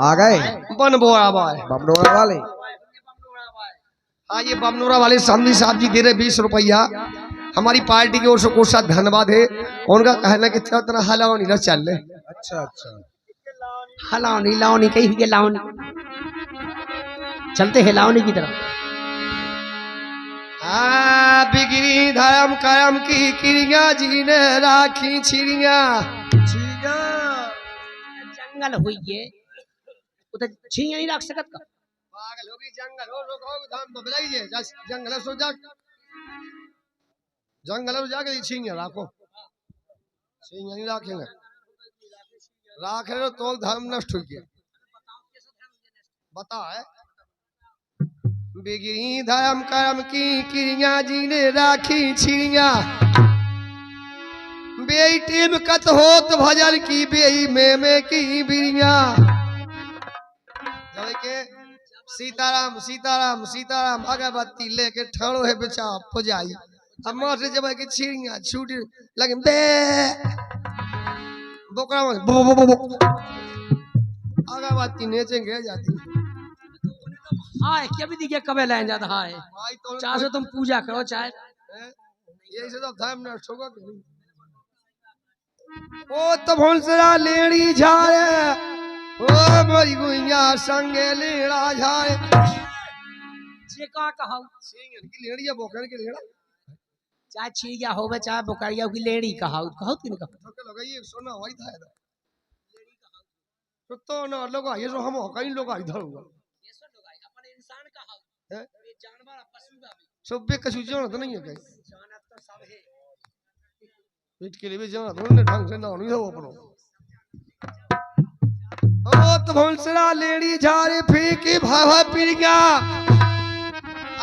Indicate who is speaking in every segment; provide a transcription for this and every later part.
Speaker 1: आ गए
Speaker 2: बनबोरा भाई
Speaker 1: बमनोरा वाले।
Speaker 2: हाँ ये बमनोरा वाले सामने साहब जी दे रहे 20 रुपया। हमारी पार्टी की ओर से कोई सा धन्यवाद है। उनका कहना कि तरह हलाओ नहीं चल ले।
Speaker 1: अच्छा अच्छा
Speaker 3: हलाओनी लाओनी कहीं के लाओनी चलते हैं लाओनी की तरफ।
Speaker 2: हाँ बिगड़ी धर्म करम की क्रिया जी ने राखी छिड़िया।
Speaker 3: जंगल हुई है उधर छिया नहीं रख सकत का।
Speaker 2: पागल होगी जंगल हो रोको धाम तो बजाइए जंगल सो जा जंगल हो जाके छिड़िया राखो छिड़िया नहीं रखेंगे राख रहे तो धर्म नष्ट हो गया। बता है बिगड़ी धर्म कर्म की क्रिया जी ने राखी छिड़िया। बेटी में कत होत भजन की बेई में की बिरिया। के सीताराम सीताराम सीताराम अगरबत्ती लेके ठड़ो है बेचा पुजाई। अब मार से जब के छिड़िया छूट लगे बे बोकरा बो बो बो बो अगरबत्ती नेचेंगे जाती।
Speaker 3: हाय क्या भी दिखे कबे लाइन जाता हाय चाहे से तुम पूजा करो चाहे
Speaker 2: यही से तो धर्म नष्ट होगा कि नहीं। ओ तो भोंसरा लेड़ी झाए ओ मोरी गुइया संगे लेड़ा झाए।
Speaker 3: जे का कहौ
Speaker 2: सिंगन की लेड़ी है बोकन की लेड़ा
Speaker 3: चाहे छिया होवे चाहे बोकरिया की लेड़ी कहौ कहौ कि नहीं कहौ।
Speaker 2: तो लगा ये सोना वही था लेड़ी कहौ तो ना लोग ये जो हम कहीं लोग इधर हुआ
Speaker 3: ये सो लोग अपन इंसान कहौ ये जानवर पशु का भी
Speaker 2: सब पे कछु जाना तो नहीं है कहीं
Speaker 3: जानत तो सब है
Speaker 2: पेट के लिए भी जाना तो ढंग से ना नहीं हो अपनो। ओ तो भोंसरा लेडी झारे फेंके भावा पिरगा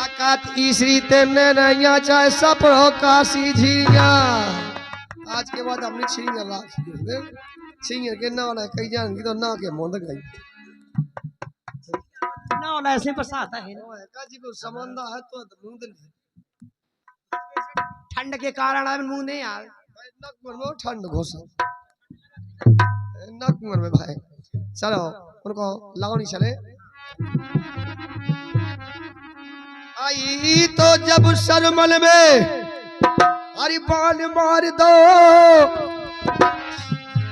Speaker 2: अकात ईसरी तेने नैया चाहे सपरो काशी झिरिया। आज के बाद हमने छिरिया लाख छिरिया के ना ना कई जान की तो ना के मोंद गई
Speaker 3: ना वाला ऐसे बसाता है
Speaker 2: काजी को समंदा है तो मुंह नहीं
Speaker 3: ठंड के कारण अब मुंह नहीं यार
Speaker 2: नक में ठंड घोसा नक में भाई। चलो उनको लगानी चले आई तो जब सरमल में अरे बाण मार दो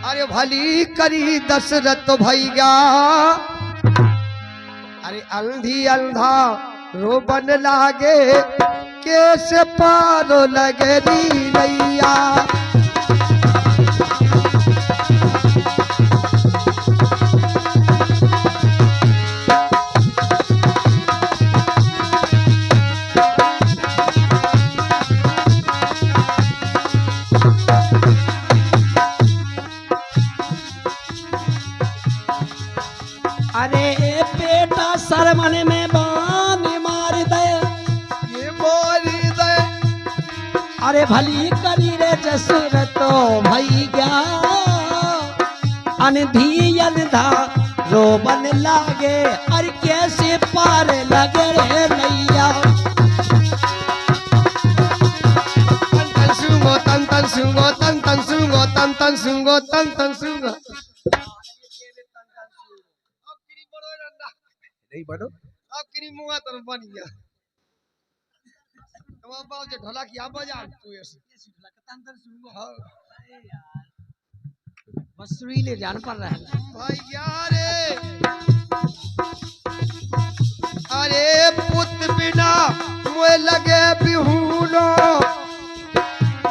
Speaker 2: अरे भली करी दशरथ भैया। अरे अंधी अंधा रोबन लागे कैसे पारो लगे दी नैया।
Speaker 3: अरे बेटा सरमन में बाण मार दे
Speaker 2: ये मार दे
Speaker 3: अरे भली करी रे जसरथ भैया। अंधी अंधा रोबन लागे अरे कैसे पार लगे रे नैया।
Speaker 2: तन सुंगो तन तन सुंगो तन तन सुंगो तन तन सुंगो तन तन सुंगो नहीं बनो अब किनी मुंगा तन बन गया तुम बाप जे ढोला की बजा तू ऐसे तन तन सुंगो। हां
Speaker 3: बसुरी ले जान पर रहा है
Speaker 2: भाई यारे अरे पुत बिना मुझे लगे बिहुलो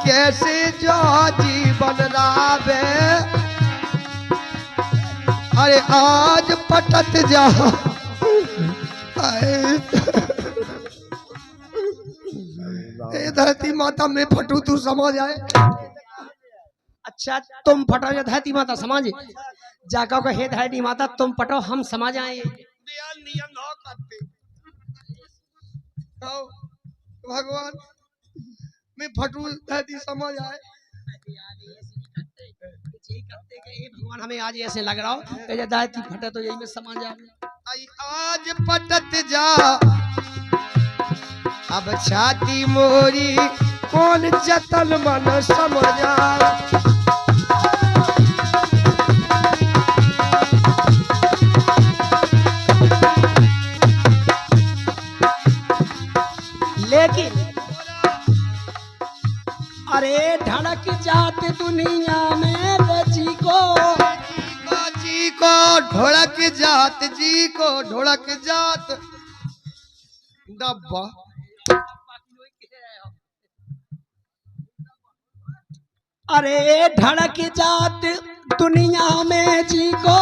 Speaker 2: कैसे जो जीवन रावे। अरे आज पटत जा धरती माता में फटू तू समझ आए।
Speaker 3: अच्छा तुम फटो या धरती माता समाज जाका को हे धरती माता तुम फटो हम समाज आए
Speaker 2: भगवान मैं फटू धरती समझ आए।
Speaker 3: भगवान हमें आज ऐसे लग रहा हो धरती फटे तो यही में समाज आए।
Speaker 2: आज पटत जा अब छाती मोरी कौन जतन मन समझा। को ढोलक जात, जी को ढोलक जात डब्बा।
Speaker 3: अरे धड़क जात दुनिया में जी को,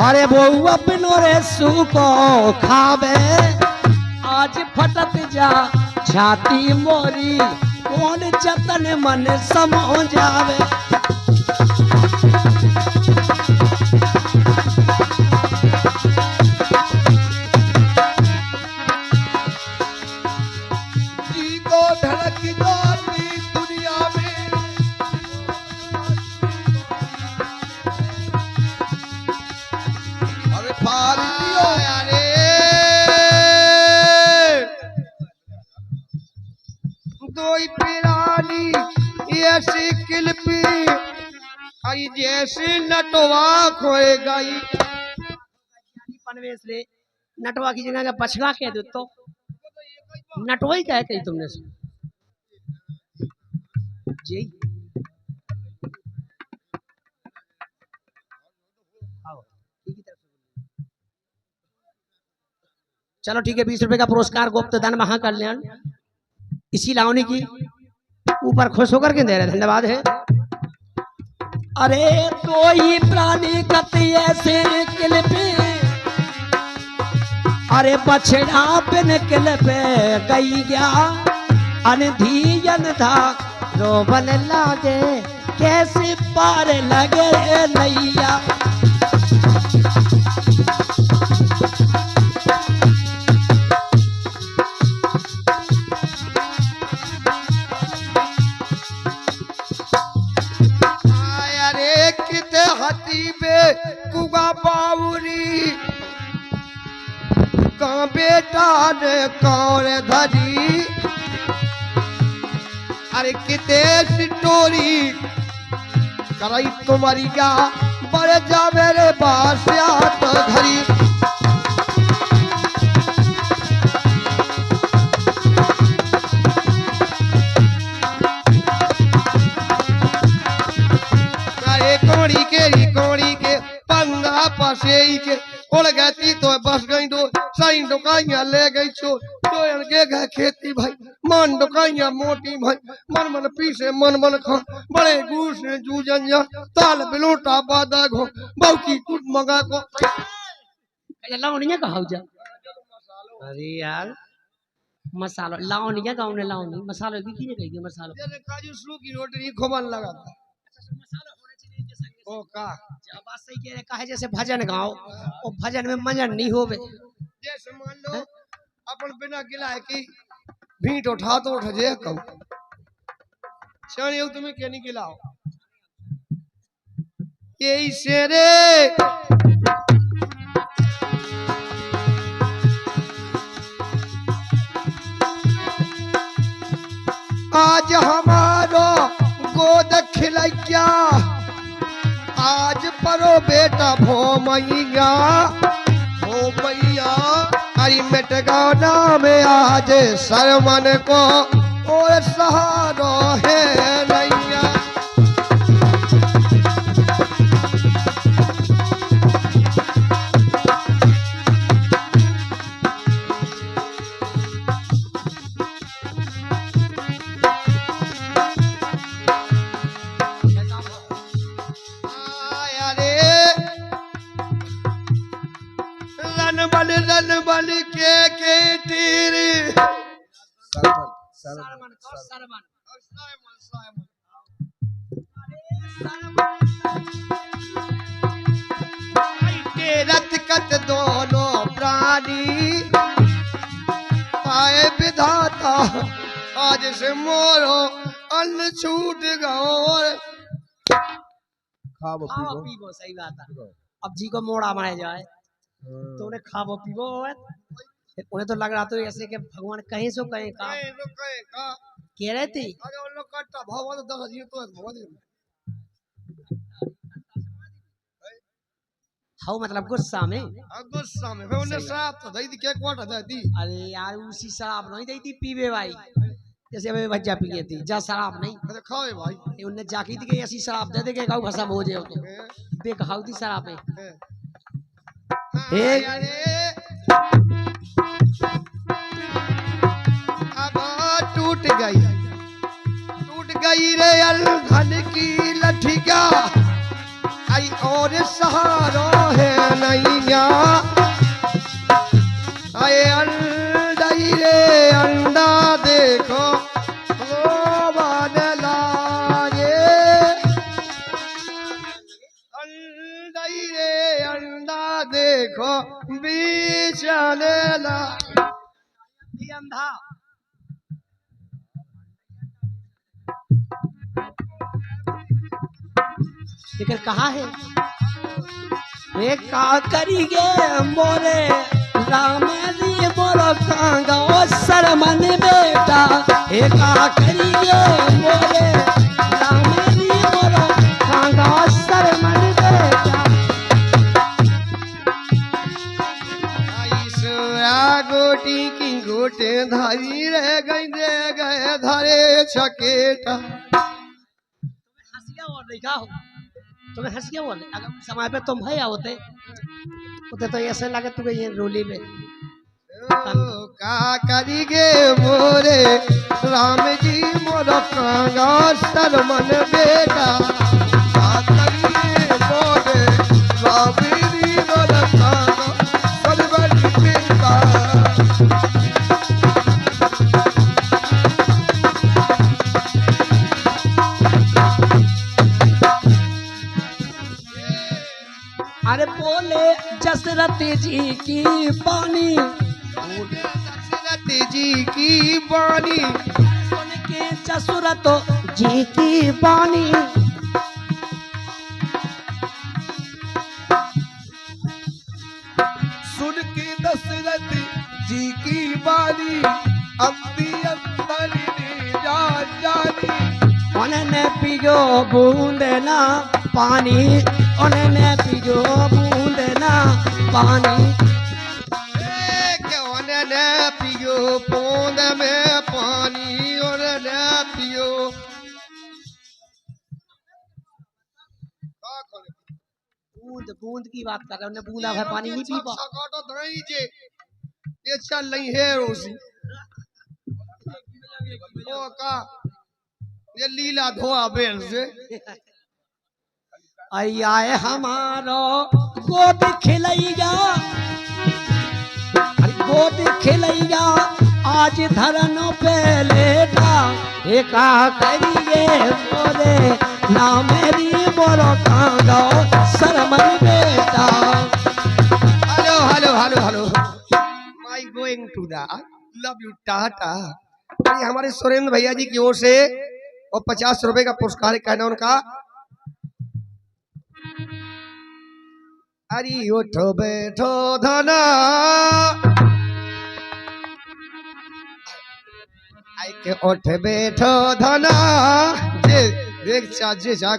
Speaker 3: अरे वो अपनो रे सू को खावे। आज फटत जा छाती मोरी, कौन जतन मन समो जावे।
Speaker 2: जी को ढड़क जाती दुनिया में, अरे फाड़ दियो यारे दोई पिरानी ऐसी किलपी आई जैसे नटवा खोए गई।
Speaker 3: पनवेश रे नटवा की जगह का पछला कह दो तो नटवा ही कह कही तुमने से जी। आओ, ठीक है। चलो ठीक है, 20 रुपए का पुरस्कार गुप्त दान महाकल्याण इसी लावनी की ऊपर खुश होकर के दे रहे, धन्यवाद है। अरे तो ही प्राणी कति ऐसे किलपे, अरे बछड़ा बिन किल पे गई गया। अनधीयन था रोबन लागे, कैसे पार लगे नैया।
Speaker 2: अरे किते हती बे कुगा बावरी, का बेटा ने कौन धरी। अरे किते सिटोरी कराई तुम्हारी क्या बढ़ जा मेरे पास तो घरी। अरे कोड़ी के पंगा पासे के उड़ गई तो बस गई दो सही डुकाइया ले गई छो तो के गए खेती भाई मन डुकाइया मोटी भाई मन मन पीसे मन मन खा बड़े गूस ने जूझन जा ताल बिलोटा बादा घो बाउकी कुट मगा को
Speaker 3: लावनी का जा। अरे यार मसाला लावनी क्या गाँव ने लावनी मसाला की किने कही मसाला
Speaker 2: जैसे काजू सू की रोटी खोबन लगा था ओ का
Speaker 3: बात सही कह रहे कहे जैसे भजन गाओ और भजन में मजन नहीं होवे।
Speaker 2: जैसे मान लो अपन बिना गिलाए की भीट उठा तो उठ जे कम शानी तुम्हें क्या नहीं गिलाओ यही शेरे आज हमारो गोद खिलैया आज परो बेटा भो मैया अरे मेटगाना में आज सरमन को और सहारो है नैया। रन बल के तीर
Speaker 1: सरमन
Speaker 2: रथ कत दोनों प्राणी आए विधाता आज से मोरो अन्न छूट गओ।
Speaker 1: खाओ पीबो
Speaker 3: पीबो सही बात है। अब जी को मोड़ा मारे जाए तो उन्हें खाबो पीबो उन्हें तो लग रहा तो ऐसे कि भगवान कहीं सो कहीं का कह रहे थे
Speaker 2: अरे उन लोग कट्टा भगवान 10 जी तो भगवान
Speaker 3: हाउ मतलब गुस्सा में
Speaker 2: फिर उन्हें शराब तो दी थी क्या क्वार्टर दी।
Speaker 3: अरे यार उसी शराब नहीं दी थी पीबे भाई जैसे अबे बच्चा पिए थी जा शराब नहीं
Speaker 2: अरे खाओ भाई
Speaker 3: ये उनने जाकी थी कि ऐसी शराब दे दे के गाँव भाषा में हो जाए तो बेकहाऊ थी शराब में एक
Speaker 2: अरे अब टूट गई रे अलधन की लठिया आई और सहारा है नैया आए अंडई रे अंडा देखो वो बन लागे अंडई रे अंडा देखो बीचने ला
Speaker 3: अंधा लेकिन कहा है वे का करिगे मोरे रामेली मोरो कांगा ओ शर्मन बेटा हे का करिगे मोरे रामेली मोरो कांगा ओ शर्मन बेटा
Speaker 2: गोटी की गोटे धारी रह गए धरे छकेटा
Speaker 3: हंसिया और देखा हो तुम्हें हंसिया बोले अगर समय पे तुम भैया होते तो ऐसे लगे तुम्हें ये रोली में
Speaker 2: का करिगे मोरे राम जी मोर कांगा शर्मन बेटा का करिगे मोरे राम जी मोर कांगा शर्मन बेटा
Speaker 3: अरे बोले जसरथ जी की बानी
Speaker 2: दशरथ जी की बानी
Speaker 3: सुन के जसरथ जी की बानी
Speaker 2: सुन के दशरथ जी की बानी अम्बी अंदर जान जानी
Speaker 3: उन्होंने पियो बूंदना पानी उन्होंने पियो बूंदना पानी
Speaker 2: ने पियो बूंद में पानी और ने पियो
Speaker 3: बूंद बूंद की बात कर रहे उन्हें बूंदा भर पानी नहीं पी पा
Speaker 2: सकाटो धई जे ये चल नहीं है रोसी ओ का ये लीला धोआ बेल से
Speaker 3: आए हमारो गोद खिलैया गोद खिलैया आज धरनो पे लेटा एका करिए मोरे ना मेरी मोरो कांगो शर्मन बेटा
Speaker 2: hello hello hello hello my going to the love you tata ये हमारे सुरेंद्र भैया जी की ओर से और 50 रुपए का पुरस्कार कहना उनका अरे उठो बैठो धना आई के उठ बैठो धना जे देख चा जे जा